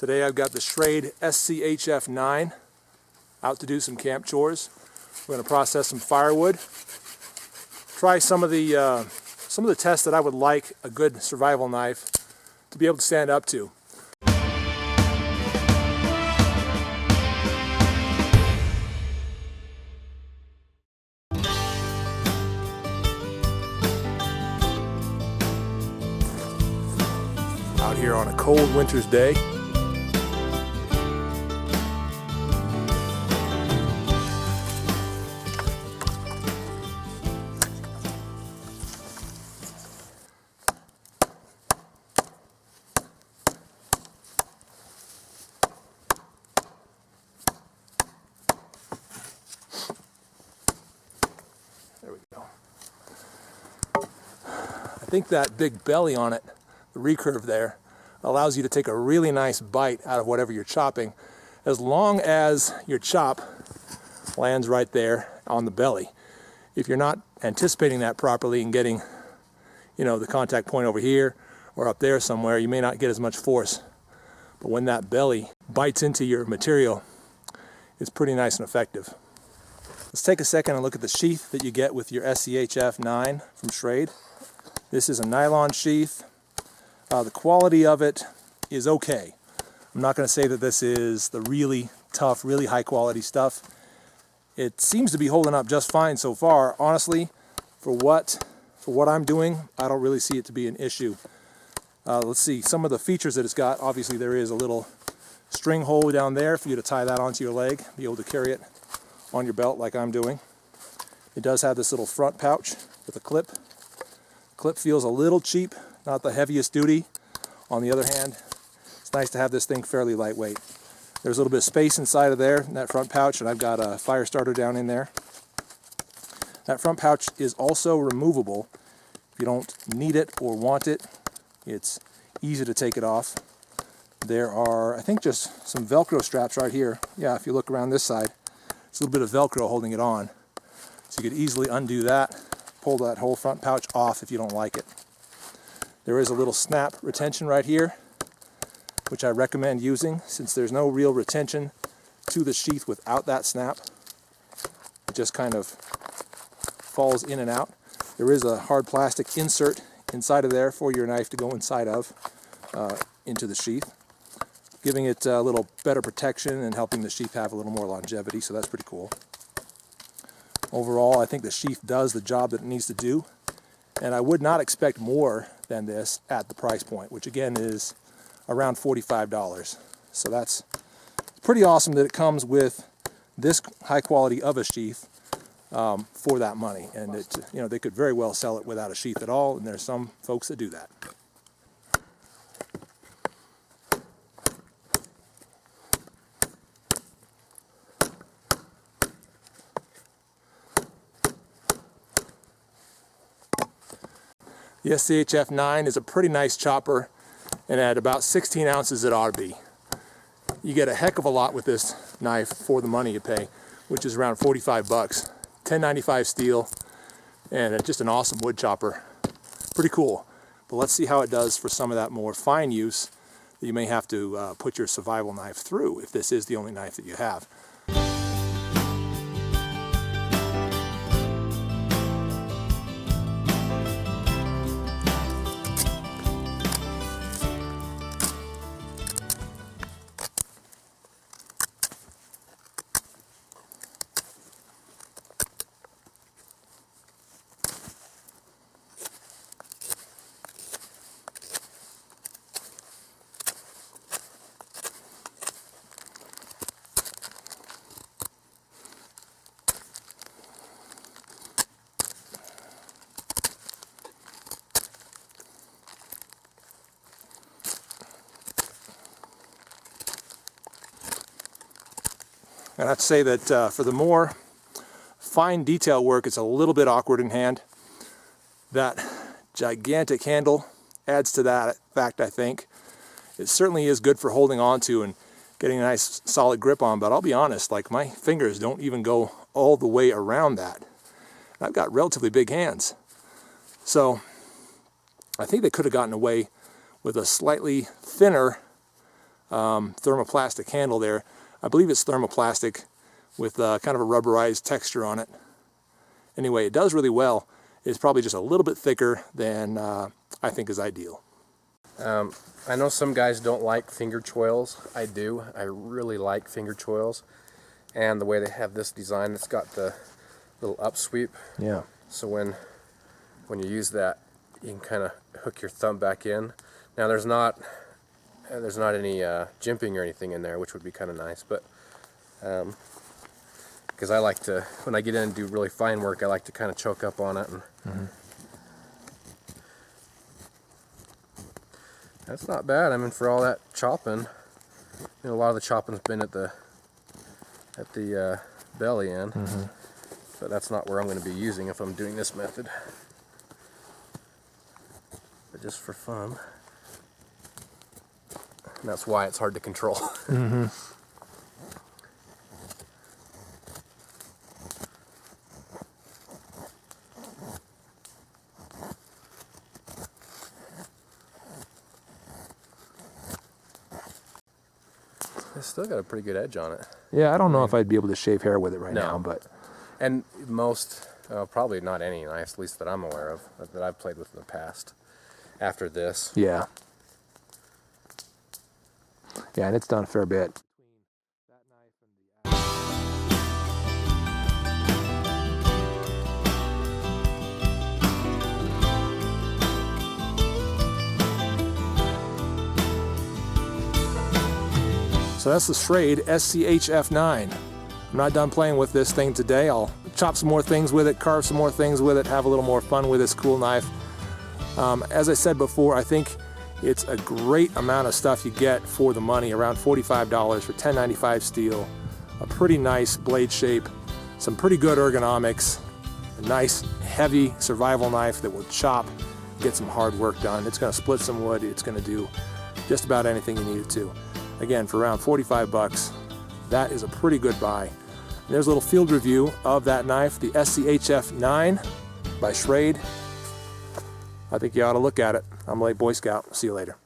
Today I've got the Schrade SCHF9 out to do some camp chores. We're going to process some firewood, try some of the tests that I would like a good survival knife to be able to stand up to. Out here on a cold winter's day. There we go. I think that big belly on it, the recurve there, allows you to take a really nice bite out of whatever you're chopping, as long as your chop lands right there on the belly. If you're not anticipating that properly and getting, the contact point over here or up there somewhere, you may not get as much force. But when that belly bites into your material, it's pretty nice and effective. Let's take a second and look at the sheath that you get with your SCHF9 from Schrade. This is a nylon sheath. The quality of it is okay. I'm not going to say that this is the really tough, really high quality stuff. It seems to be holding up just fine so far. Honestly, for what I'm doing, I don't really see it to be an issue. Let's see some of the features that it's got. Obviously there is a little string hole down there for you to tie that onto your leg, be able to carry it on your belt like I'm doing. It does have this little front pouch with a clip. Clip feels a little cheap, not the heaviest duty. On the other hand, it's nice to have this thing fairly lightweight. There's a little bit of space inside of there in that front pouch, and I've got a fire starter down in there. That front pouch is also removable. If you don't need it or want it, it's easy to take it off. There are, I think, just some Velcro straps right here. Yeah, if you look around this side, it's a little bit of Velcro holding it on. So you could easily undo that, pull that whole front pouch off if you don't like it. There is a little snap retention right here, which I recommend using since there's no real retention to the sheath without that snap. It just kind of falls in and out. There is a hard plastic insert inside of there for your knife to go inside of into the sheath, giving it a little better protection and helping the sheath have a little more longevity, so that's pretty cool. Overall, I think the sheath does the job that it needs to do, and I would not expect more than this at the price point, which again is around $45. So that's pretty awesome that it comes with this high quality of a sheath for that money. And it, they could very well sell it without a sheath at all, and there's some folks that do that. The SCHF9 is a pretty nice chopper, and at about 16 ounces it ought to be. You get a heck of a lot with this knife for the money you pay, which is around 45 bucks. 1095 steel, and it's just an awesome wood chopper. Pretty cool. But let's see how it does for some of that more fine use that you may have to put your survival knife through if this is the only knife that you have. And I have to say that for the more fine detail work, it's a little bit awkward in hand. That gigantic handle adds to that fact, I think. It certainly is good for holding on to and getting a nice solid grip on, but I'll be honest, like my fingers don't even go all the way around that. I've got relatively big hands. So I think they could have gotten away with a slightly thinner thermoplastic handle there. I believe it's thermoplastic with kind of a rubberized texture on it. Anyway, it does really well. It's probably just a little bit thicker than I think is ideal. I know some guys don't like finger choils. I do. I really like finger choils. And the way they have this design, it's got the little upsweep. Yeah. So when you use that, you can kind of hook your thumb back in. Now there's not any jimping or anything in there, which would be kind of nice. But because I like to, when I get in and do really fine work, I like to kind of choke up on it. And that's not bad. I mean, for all that chopping, a lot of the chopping's been at the belly end, but that's not where I'm going to be using if I'm doing this method. But just for fun, and that's why it's hard to control. It's still got a pretty good edge on it. Yeah, I don't know if I'd be able to shave hair with it right now, but... And most, probably not any knives, at least that I'm aware of, that I've played with in the past, after this. Yeah. Yeah, and it's done a fair bit. So that's the Schrade SCHF9. I'm not done playing with this thing today. I'll chop some more things with it, carve some more things with it, have a little more fun with this cool knife. As I said before, I think it's a great amount of stuff you get for the money, around $45 for 1095 steel, a pretty nice blade shape, some pretty good ergonomics, a nice heavy survival knife that will chop, get some hard work done. It's going to split some wood. It's going to do just about anything you need it to. Again, for around 45 bucks, that is a pretty good buy. And there's a little field review of that knife, the SCHF9 by Schrade. I think you ought to look at it. I'm a late Boy Scout. See you later.